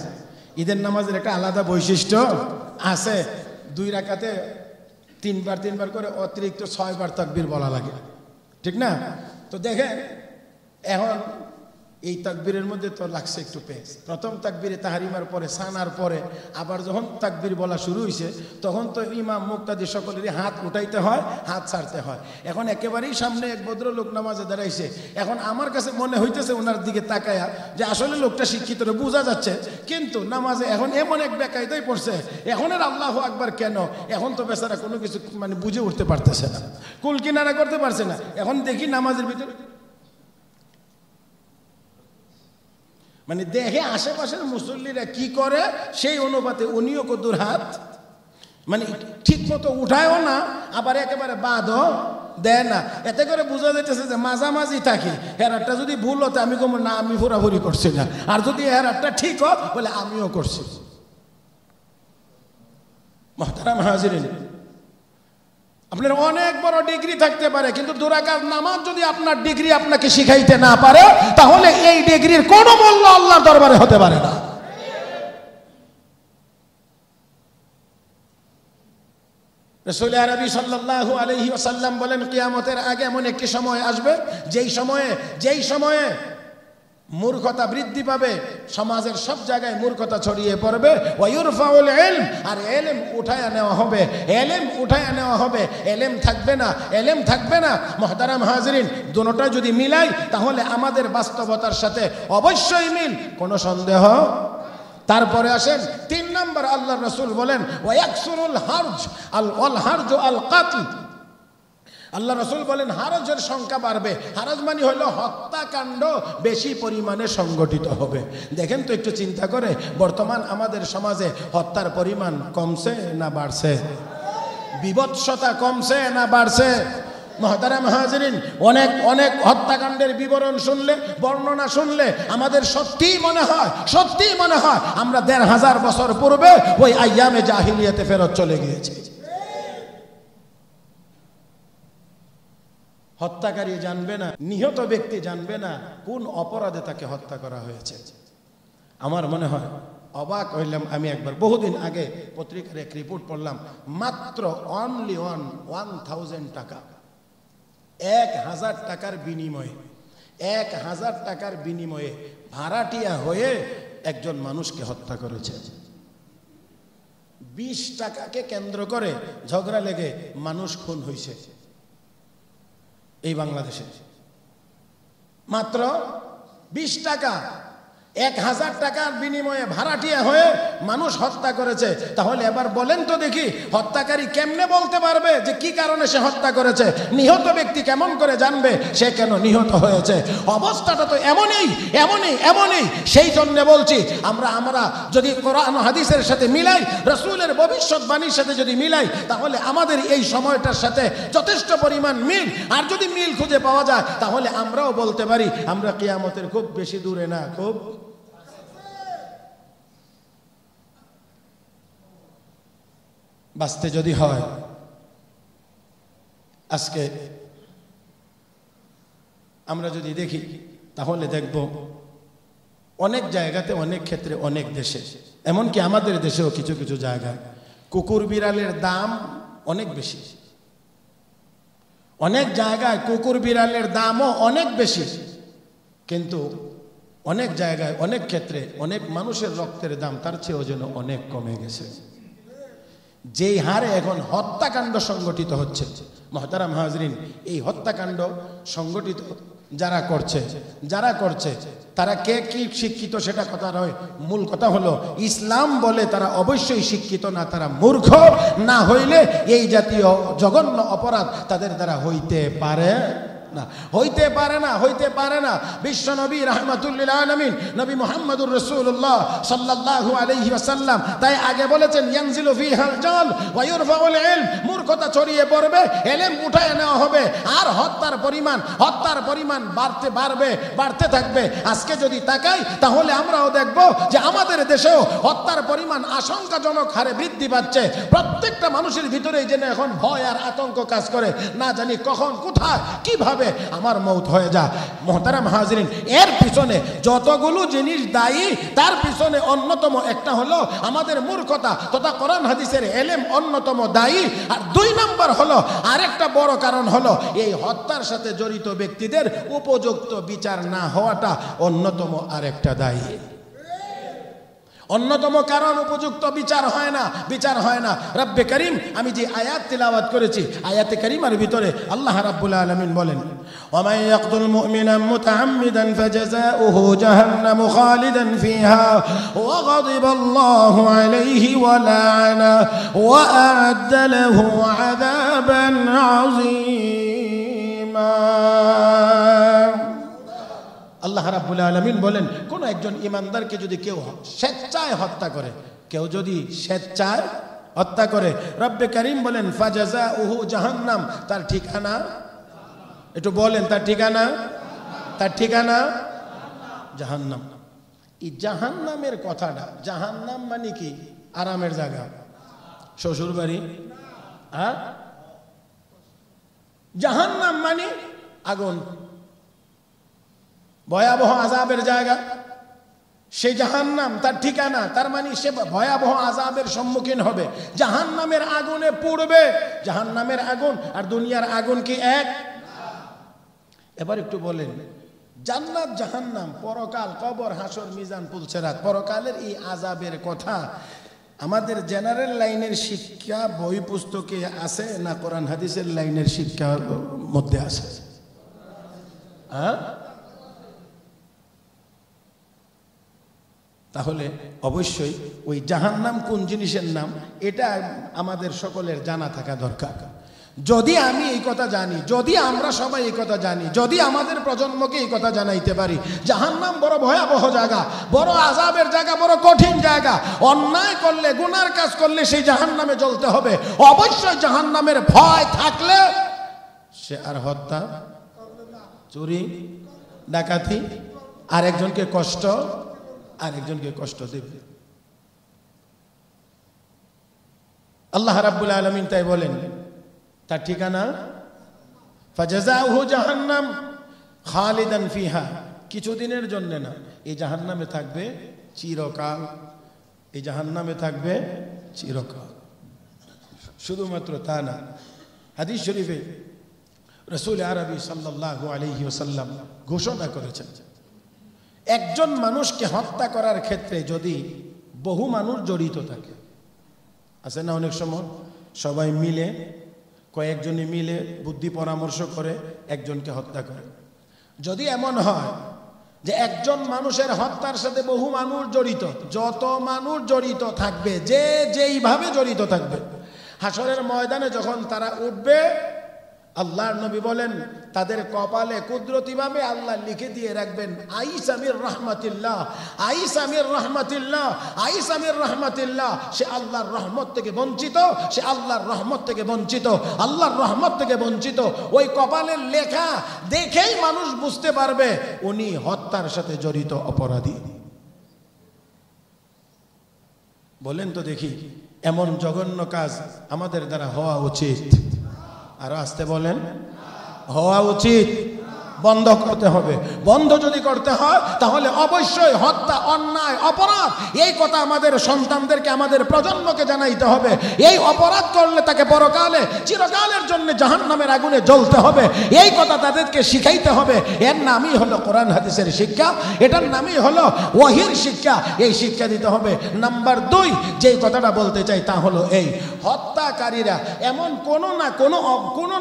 [SPEAKER 1] ঈদের নামাজের একটা আলাদা বৈশিষ্ট্য আছে, 2 রাকাতে 3 বার করে অতিরিক্ত 6 বার তাকবীর বলা লাগে, ঠিক না? তো দেখেন এখন এই তাকবীরের মধ্যে তো লাগছে একটু পেস। প্রথম তাকবীরে তাহারিমার পরে সানার পরে আবার যখন তাকবীর বলা শুরু হয়েছে তখন তো ইমাম মুক্তাদি সকলেরই হাত উঠাইতে হয়, হাত ছাড়তে হয়। এখন একেবারেই সামনে এক ভদ্রলোক নামাজে দাঁড়াইছে, এখন আমার কাছে মনে হইতেছে ওনার দিকে তাকায়া যে আসলে লোকটা শিক্ষিত বোঝা যাচ্ছে, কিন্তু নামাজে এখন এমন এক বেকায়দায় পড়ছে, এখন আর আল্লাহু আকবার কেন, এখন তো বেচারা কোনো কিছু মানে বুঝে উঠতে পারতেছে না, কুল কিনারা করতে পারছে না। এখন দেখি নামাজের ভিতরে মানে দেখে আশেপাশের মুসল্লিরা কি করে, সেই অনুপাতে উনিও কদ্দুর হাত মানে ঠিক মতো উঠায়ও না, আবার একেবারে বাদও দেয় না। এতে করে বোঝা যাইতেছে যে মাঝামাঝি থাকি, হেরারটা যদি ভুল হতো আমি কম না, আমি ফুরাফুরি করছি না, আর যদি হেরারটা ঠিক হোক বলে আমিও করছি। মুহতারাম হাজিরিন, আপনার অনেক বড় ডিগ্রি থাকতে পারে, কিন্তু 2 রাকাত নামাজ যদি আপনার ডিগ্রি আপনাকে শিখাইতে না পারে তাহলে এই ডিগ্রির কোনো মূল্য আল্লাহর দরবারে হতে পারে না। রাসূল আরবি সাল্লাল্লাহু আলাইহি ওয়াসাল্লাম বলেন, কিয়ামতের আগে এমন একটি সময় আসবে যেই সময়ে মূর্খতা বৃদ্ধি পাবে, সমাজের সব জায়গায় মূর্খতা ছড়িয়ে পড়বে। ওয়ায়ুরফাউল ইলম, আর ইলম উঠায়া নেওয়া হবে, ইলম উঠায়া নেওয়া হবে, ইলম থাকবে না। মুহতারাম হাজিরিন, দুটোটা যদি মিলাই তাহলে আমাদের বাস্তবতার সাথে অবশ্যই মিল, কোনো সন্দেহ। তারপরে আসেন 3 নম্বর, আল্লাহর রাসূল বলেন ওয়ায়াকসুরুল হারজ, আল হারজ আল কাতল, আল্লাহ রসুল বলেন হারজের সংখ্যা বাড়বে। হারজ মানে হলো হত্যাকাণ্ড বেশি পরিমাণে সংগঠিত হবে। দেখেন তো একটু চিন্তা করে, বর্তমান আমাদের সমাজে হত্যার পরিমাণ কমছে না বাড়ছে? বিভৎসতা কমছে না বাড়ছে? মুহতারাম হাজিরিন, অনেক অনেক হত্যাকাণ্ডের বিবরণ শুনলে, বর্ণনা শুনলে আমাদের সত্যিই মনে হয় আমরা ১৫০০ বছর পূর্বে ওই আইয়ামে জাহিলিয়াতে ফেরত চলে গিয়েছি। হত্যাকারী জানবে না, নিহত ব্যক্তি জানবে না কোন অপরাধে তাকে হত্যা করা হয়েছে। আমার মনে হয় অবাক হইলাম আমি একবার, বহুদিন আগে পত্রিকার এক রিপোর্ট পড়লাম, মাত্র অনলি 1000 টাকা, 1000 টাকার বিনিময়ে, 1000 টাকার বিনিময়ে ভাড়াটিয়া হয়ে একজন মানুষকে হত্যা করেছে। 20 টাকাকে কেন্দ্র করে ঝগড়া লেগে মানুষ খুন হয়েছে এই বাংলাদেশে। মাত্র 20 টাকা, 1000 টাকার বিনিময়ে ভাড়াটিয়া হয়ে মানুষ হত্যা করেছে। তাহলে এবার বলেন তো দেখি, হত্যাকারী কেমনে বলতে পারবে যে কি কারণে সে হত্যা করেছে? নিহত ব্যক্তি কেমন করে জানবে সে কেন নিহত হয়েছে? অবস্থাটা তো এমনই। সেই জন্য বলছি, আমরা যদি কোরআন হাদিসের সাথে মিলাই, রাসূলের ভবিষ্যৎবাণীর সাথে যদি মিলাই, তাহলে আমাদের এই সময়টার সাথে যথেষ্ট পরিমাণ মিল। আর যদি মিল খুঁজে পাওয়া যায়, তাহলে আমরাও বলতে পারি আমরা কিয়ামতের খুব বেশি দূরে না, খুব বাঁচতে যদি হয়। আজকে আমরা যদি দেখি তাহলে দেখব অনেক জায়গাতে, অনেক ক্ষেত্রে, অনেক দেশে, এমনকি আমাদের দেশেও কিছু কিছু জায়গায় কুকুর বিড়ালের দাম অনেক বেশি। অনেক জায়গায় কুকুর বিড়ালের দামও অনেক বেশি, কিন্তু অনেক জায়গায়, অনেক ক্ষেত্রে, অনেক মানুষের রক্তের দাম তার চেয়েও যেন অনেক কমে গেছে। যেই হারে এখন হত্যাকাণ্ড সংগঠিত হচ্ছে, মুহতারাম হাজরিন, এই হত্যাকাণ্ড সংগঠিত যারা করছে তারা কে কি শিক্ষিত সেটা কথা নয়, মূল কথা হলো ইসলাম বলে তারা অবশ্যই শিক্ষিত না, তারা মূর্খ। না হইলে এই জাতীয় জঘন্য অপরাধ তাদের দ্বারা হইতে পারে না। বিশ্ব নবী রাহমাতুল্লিল আলামিন নবী মুহাম্মদুর রাসূলুল্লাহ সাল্লাল্লাহু আলাইহি ওয়াসাল্লাম তাই আগে বলেছেন, ইয়ানজিলু ফিহাল জাল ওয়া ইরফাউল ইলম, মূর্খতা ছড়িয়ে পড়বে, ইলম উঠায় নেওয়া হবে, আর হত্যার পরিমাণ বাড়তে থাকবে। আজকে যদি তাকাই তাহলে আমরাও দেখব যে আমাদের দেশেও হত্যার পরিমাণ আশঙ্কাজনক হারে বৃদ্ধি পাচ্ছে। প্রত্যেকটা মানুষের ভিতরেই যেন এখন ভয় আর আতঙ্ক কাজ করে, না জানি কখন, কোথায়, কিভাবে আমার মৌত হয়ে যায়। মুহতারাম হাজিরিন, এর পিছনে যতগুলো জিনিস দায়ী, তার পিছনে অন্যতম একটা হলো আমাদের মূর্খতা তথা কোরআন হাদিসের ইলম অন্যতম দায়ী। আর 2 নম্বর হলো, আরেকটা বড় কারণ হলো এই হত্যার সাথে জড়িত ব্যক্তিদের উপযুক্ত বিচার না হওয়াটা অন্যতম আরেকটা দায়ী। অন্যতম কারণ উপযুক্ত বিচার হয় না। রব্বে করিম, আমি যে আয়াত তিলাওয়াত করেছি, আয়াতে কারিমার ভিতরে আল্লাহ রাব্বুল আলামিন বলেন, ওয়া ইয়াকতুল মুমিনা মুতাআম্মিদান ফাজাযাউহু জাহান্নামু খালিদান ফিহা ওয়া গাদিবাল্লাহু আলাইহি ওয়া লা'না ওয়া আ'আদ্দা লাহু আযাবান আযীমা। আল্লাহ রাব্বুল আলামিন বলেন, কোন একজন ইমানদারকে যদি কেউ স্বেচ্ছায় হত্যা করে, রব্বে করিম বলেন ফাজাযাউহু জাহান্নাম, তার ঠিকানা, একটু বলেন, তার ঠিকানা জাহান্নাম। এই জাহান্নামের কথাটা, জাহান্নাম মানে কি? আরামের জায়গা, শ্বশুর বাড়ি। জাহান্নাম মানে আগুন, ভয়াবহ আযাবের জায়গা। সেই জাহান্নাম তার ঠিকানা, তার মানে সে ভয়াবহ আযাবের সম্মুখীন হবে, জাহান্নামের আগুনে পুড়বে। জাহান্নামের আগুন আর দুনিয়ার আগুন কি এক? এবার একটু বলেন, জান্নাত জাহান্নাম, পরকাল, কবর, হাসর, মিজান, পুলসেরাত, পরকালের এই আযাবের কথা আমাদের জেনারেল লাইনের শিক্ষা বই পুস্তকে আছে না কোরআন হাদিসের লাইনের শিক্ষার মধ্যে আছে? তাহলে অবশ্যই ওই জাহান্নাম কোন জিনিসের নাম এটা আমাদের সকলের জানা থাকা দরকার। যদি আমি এই কথা জানি, যদি আমরা সবাই এই কথা জানি, যদি আমাদের প্রজন্মকে এই কথা জানাইতে পারি, জাহান্নাম বড় ভয়াবহ জায়গা, বড় আযাবের জায়গা, বড় কঠিন জায়গা, অন্যায় করলে, গুনার কাজ করলে সেই জাহান্নামে জ্বলতে হবে, অবশ্যই জাহান্নামের ভয় থাকলে সে আর হত্যা, চুরি, ডাকাতি, আরেকজনকে কষ্ট দেবে। আল্লাহ রাব্বুল আলামিন তাই বলেন, তার ঠিকানা ফাজাযাউহু জাহান্নাম খালিদান ফিহা, কিছুদিনের জন্য না, এই জাহান্নামে থাকবে চিরকাল, এই জাহান্নামে থাকবে চিরকাল। শুধুমাত্র তা না, হাদিস শরীফে রাসূল আরবি সাল্লাল্লাহু আলাইহি ওয়াসাল্লাম ঘোষণা করেছেন, একজন মানুষকে হত্যা করার ক্ষেত্রে যদি বহু মানুষ জড়িত থাকে, আছে না অনেক সময় সবাই মিলে, কয়েকজনই মিলে বুদ্ধি পরামর্শ করে একজনকে হত্যা করে, যদি এমন হয় যে একজন মানুষের হত্যার সাথে বহু মানুষ জড়িত, যত মানুষ জড়িত থাকবে, যে যেইভাবে জড়িত থাকবে, হাসরের ময়দানে যখন তারা উঠবে, আল্লাহর নবী বলেন তাদের কপালে কুদরতিভাবে আল্লাহ লিখে দিয়ে রাখবেন আইসামির রাহমাতিল্লাহ, আইসামির রাহমাতিল্লাহ, আইসামির রাহমাতিল্লাহ। সে আল্লাহর রহমত থেকে বঞ্চিত, সে আল্লাহর রহমত থেকে বঞ্চিত, আল্লাহর রহমত থেকে বঞ্চিত। ওই কপালের লেখা দেখেই মানুষ বুঝতে পারবে উনি হত্যার সাথে জড়িত অপরাধী। বলেন তো দেখি, এমন জঘন্য কাজ আমাদের দ্বারা হওয়া উচিত? আরো আসতে বলেন, হওয়া উচিত? বন্ধ করতে হবে। বন্ধ যদি করতে হয় তাহলে অবশ্যই হত্যা, অন্যায়, অপরাধ, এই কথা আমাদের সন্তানদেরকে, আমাদের প্রজন্মকে জানাইতে হবে। এই অপরাধ করলে তাকে পরকালে, চিরকালের জন্য জাহান্নামের আগুনে জ্বলতে হবে, এই কথা তাদেরকে শিখাইতে হবে। এর নামই হলো কোরআন হাদিসের শিক্ষা, এটার নামই হলো ওয়াহির শিক্ষা। এই শিক্ষা দিতে হবে। নাম্বার 2 যেই কথাটা বলতে চাই তা হলো এই, হত্যাকারীরা এমন কোনো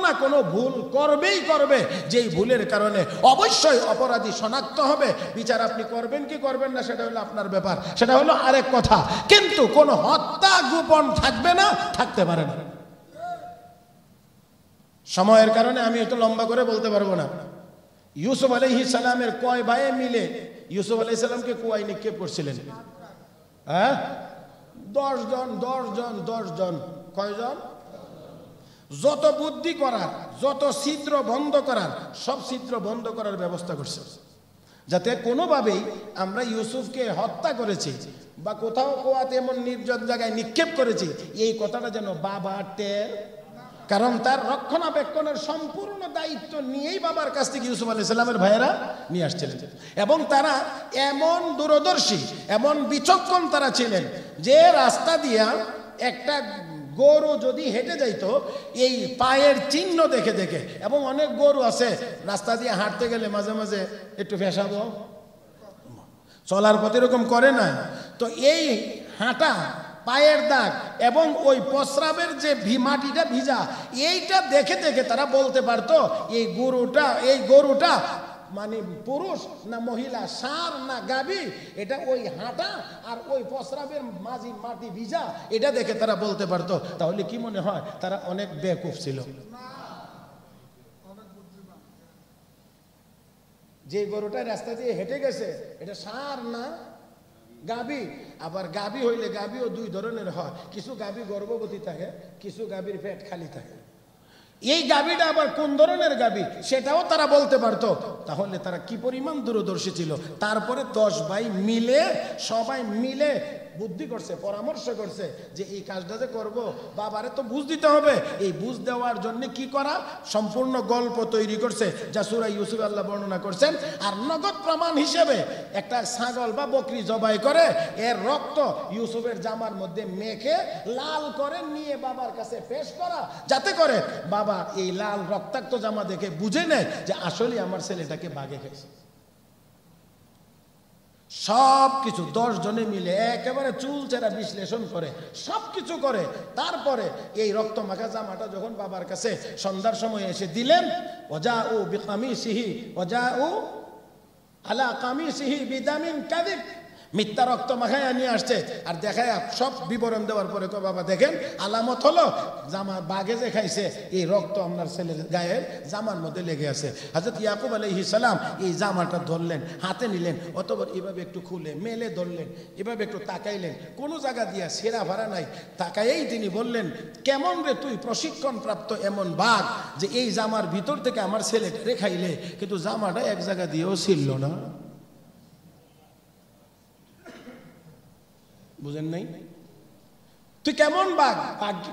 [SPEAKER 1] না কোনো ভুল করবেই করবে, যেই ভুলের কারণে অবশ্যই অপরাধী শনাক্ত হবে। বিচার আপনি করবেন কি করবেন না সেটা হলো আপনার ব্যাপার, সেটা হলো আরেক কথা, কিন্তু কোনো হত্যা গোপন থাকবে না, থাকতে পারে না। সময়ের কারণে আমি একটু লম্বা করে বলতে পারবো না। ইউসুফ আলাইহিস সালামের কয় ভাইয়ে মিলে ইউসুফ আলাইহিস সালামকে কুয়ায় নিক্ষেপ করছিলেন? হ্যাঁ, 10 জন। কয়জন? যত বুদ্ধি করার, যত ছিদ্র বন্ধ করার, সব ছিদ্র বন্ধ করার ব্যবস্থা করছে, যাতে কোনোভাবেই আমরা ইউসুফকে হত্যা করেছি বা কোথাও কোয়াতে এমন নির্জন জায়গায় নিক্ষেপ করেছি এই কথাটা যেন বাবা টের, কারণ তার রক্ষণাবেক্ষণের সম্পূর্ণ দায়িত্ব নিয়েই বাবার কাছ থেকে ইউসুফ আলাইহিস সালামের ভাইয়েরা নিয়ে আসছিলেন। এবং তারা এমন দূরদর্শী, এমন বিচক্ষণ তারা ছিলেন যে রাস্তা দিয়া একটা গরু যদি হেঁটে যাইতো এই পায়ের চিহ্ন দেখে দেখে, এবং অনেক গরু আছে রাস্তা দিয়ে হাঁটতে গেলে মাঝে মাঝে একটু ফেসাবো, চলার পথে এরকম করে না, তো এই হাঁটা, পায়ের দাগ এবং ওই প্রস্রাবের যে মাটিটা ভিজা, এইটা দেখে দেখে তারা বলতে পারতো এই গরুটা মানে পুরুষ না মহিলা, ষাঁড় না গাভী, এটা ওই হাঁটা আর ওই প্রস্রাবের মাঝি মাটি ভিজা, এটা দেখে তারা বলতে পারতো। তাহলে কি মনে হয় তারা অনেক বেকুফ ছিল? যে গরুটা রাস্তা দিয়ে হেঁটে গেছে এটা ষাঁড় না গাভী? আবার গাভী হইলে গাভীও 2 ধরনের হয়, কিছু গাভী গর্ভবতী থাকে, কিছু গাভীর পেট খালি থাকে। এই গাভীটা আবার কোন ধরনের গাভী সেটাও তারা বলতে পারতো। তাহলে তারা কি পরিমাণ দূরদর্শী ছিল। তারপরে 10 ভাই মিলে, সবাই মিলে বুদ্ধি করছে, পরামর্শ করছে যে এই কাজটা যে করবো, বাবারে তো বুঝ দিতে হবে। এই বুঝ দেওয়ার জন্য কি করা, সম্পূর্ণ গল্প তৈরি করছে যা সূরা ইউসুফ আল্লাহ বর্ণনা করছেন। আর নগদ প্রমাণ হিসেবে একটা ছাগল বা বকরি জবাই করে এর রক্ত ইউসুফের জামার মধ্যে মেখে লাল করে নিয়ে বাবার কাছে পেশ করা, যাতে করে বাবা এই লাল রক্তাক্ত জামা দেখে বুঝে নেয় যে আসলে আমার ছেলেটাকে বাঘে খেয়েছে। সব কিছু 10 জনে মিলে একেবারে চুলচেরা বিশ্লেষণ করে সবকিছু করে, তারপরে এই রক্ত মাখা জামাটা যখন বাবার কাছে সন্ধ্যার সময় এসে দিলেন, ওয়াজাউ বিকামিসিহি ওয়াজাউ আলা কামিসিহি বিদামিন কাযিব,
[SPEAKER 2] মিথ্যা রক্ত মাখাইয়া নিয়ে আসছে আর দেখায় সব বিবরণ দেওয়ার পরে কয় বাবা দেখেন আলামত হলো জামা বাঘে যে খাইছে এই রক্ত আপনার ছেলের গায়ের জামার মধ্যে লেগে আছে। হযরত ইয়াকুব আলাইহিস সালাম এই জামাটা ধরলেন, হাতে নিলেন, অতঃপর এভাবে একটু খুলে মেলে ধরলেন, এভাবে একটু তাকাইলেন, কোনো জায়গা দিয়া ছেঁড়া ভাড়া নাই, তাকাইয়েই তিনি বললেন কেমন রে তুই প্রশিক্ষণ প্রাপ্ত এমন বাঘ যে এই জামার ভিতর থেকে আমার ছেলেটা রে খাইলে, কিন্তু জামাটা এক জায়গা দিয়েও ছিল না। বুঝেন নাই? তুই কেমন বাঘ?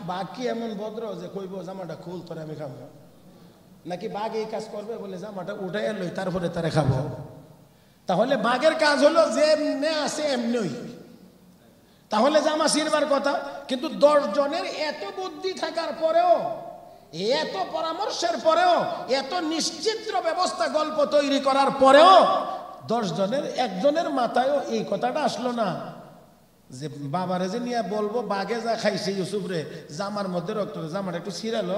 [SPEAKER 2] বাঘ কি এমন ভদ্র যে কইব জামাটা খুল তোরে আমি খাবো? নাকি বাঘ এই কাজ করবে বলে জামাটা উঠাইয়া লই তারপরে তারে খাবো? তাহলে বাঘের কাজ হলো যে এমনি আছে এমনি, তাহলে জামা ছিঁড়বার কথা। কিন্তু 10 জনের এত বুদ্ধি থাকার পরেও, এত পরামর্শের পরেও, এত নিশ্চিত্র ব্যবস্থা গল্প তৈরি করার পরেও 10 জনের একজনের মাথায়ও এই কথাটা আসলো না যে বাবারে যে নিয়ে বলবো বাঘে যা খাইছে ইউসুফ রে জামার মধ্যে রক্ত, জামাটা একটু ছিঁড়ালো।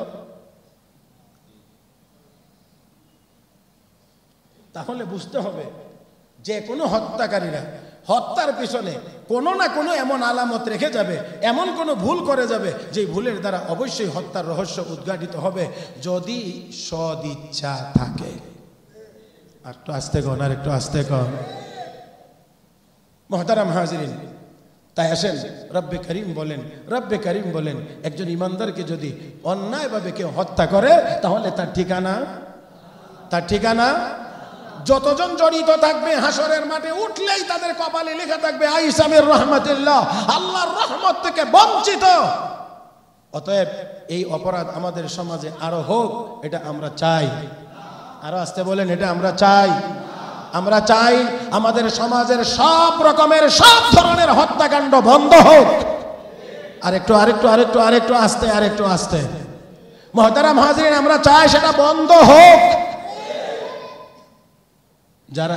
[SPEAKER 2] তাহলে বুঝতে হবে যে কোনো হত্যাকারীরা হত্যার পিছনে কোনো না কোনো এমন আলামত রেখে যাবে, এমন কোনো ভুল করে যাবে যে ভুলের দ্বারা অবশ্যই হত্যার রহস্য উদ্ঘাটিত হবে, যদি সদিচ্ছা থাকে। আর একটু আস্তে কন, আর একটু আস্তে কন। মুহতারাম হাজিরিন, তাই আসেন রব্বে করিম বলেন একজন ইমানদারকে যদি অন্যায়ভাবে কেউ হত্যা করে তাহলে তার ঠিকানা যতজন জড়িত থাকবে হাসরের মাঠে উঠলেই তাদের কপালে লেখা থাকবে আইসামের রহমতুল্লাহ, আল্লাহর রহমত থেকে বঞ্চিত। অতএব এই অপরাধ আমাদের সমাজে আরো হোক, এটা আমরা চাই। আরো আসতে বলেন, এটা আমরা চাই। আমরা চাই আমাদের সমাজের সব রকমের সব ধরনের হত্যাকাণ্ড বন্ধ হোক। আরেকটু আস্তে। মুহতারাম হাজিরিন, আমরা চাই সেটা বন্ধ হোক। যারা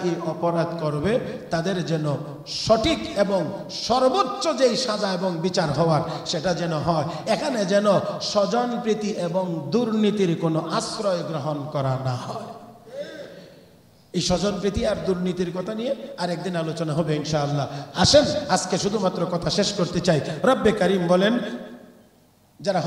[SPEAKER 2] এই অপরাধ করবে তাদের যেন সঠিক এবং সর্বোচ্চ যেই সাজা এবং বিচার হওয়ার সেটা যেন হয়। এখানে যেন স্বজনপ্রীতি এবং দুর্নীতির কোনো আশ্রয় গ্রহণ করা না হয়। এই স্বজনপ্রীতি আর দুর্নীতির কথা নিয়ে আরেকদিন আলোচনা হবে ইনশাআল্লাহ। আসেন আজকে শুধুমাত্র কথা শেষ করতে চাই। রব্বে কারিম বলেন যারা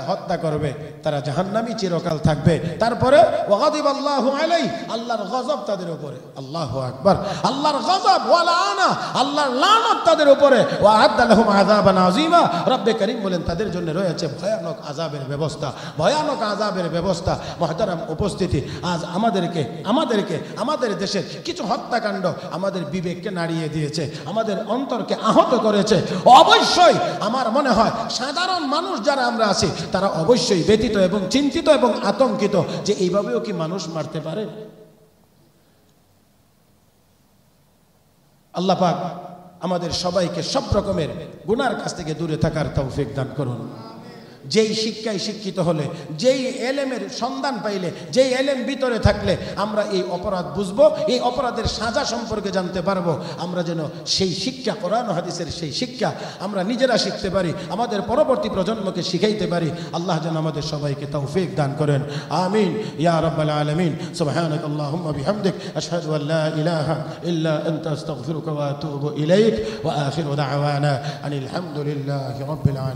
[SPEAKER 2] হত্যা করবে তারা জাহান্নামী চিরকাল থাকবে। তারপরে ওয়াগাদিবাল্লাহু আলাইহি, আল্লাহর গজব তাদের উপরে। আল্লাহু আকবার। আল্লাহর গজব ওয়া লাআনা, আল্লাহর লানত তাদের উপরে। ওয়া আ'আদ্দা লাহুম আযাবান আযীমা, রব্বে কারীম বলেন তাদের জন্য রয়েছে ভয়ানক আযাবের ব্যবস্থা। মুহতারাম উপস্থিতি, আজ আমাদের দেশের কিছু হত্যাকাণ্ড আমাদের বিবেককে নাড়িয়ে দিয়েছে, আমাদের অন্তরকে আহত করেছে। অবশ্যই আমার মনে হয় সাধারণ মানুষ যারা আমরা আছি তারা অবশ্যই ব্যথিত এবং চিন্তিত এবং আতঙ্কিত যে এইভাবেও কি মানুষ মারতে পারে। আল্লাহ পাক আমাদের সবাইকে সব রকমের গুনার কাছ থেকে দূরে থাকার তৌফিক দান করুন। যেই শিক্ষায় শিক্ষিত হলে, যেই এলেমের সন্ধান পাইলে, যেই এলেম ভিতরে থাকলে আমরা এই অপরাধ বুঝবো, এই অপরাধের সাজা সম্পর্কে জানতে পারবো, আমরা যেন সেই শিক্ষা, কোরআন ও হাদিসের সেই শিক্ষা আমরা নিজেরা শিখতে পারি, আমাদের পরবর্তী প্রজন্মকে শিখাইতে পারি। আল্লাহ যেন আমাদের সবাইকে তৌফিক দান করেন। আমিন ইয়া রাব্বাল আলামিন। সুবহানাকাল্লাহুম্মা বিহামদিক আশহাদু আল্লা ইলাহা ইল্লা আনতা আস্তাগফিরুকা ওয়া আতুবু ইলাইক ওয়া আখিরু দাওয়ানা আনিল হামদুলিল্লাহি রাব্বিল আলামিন।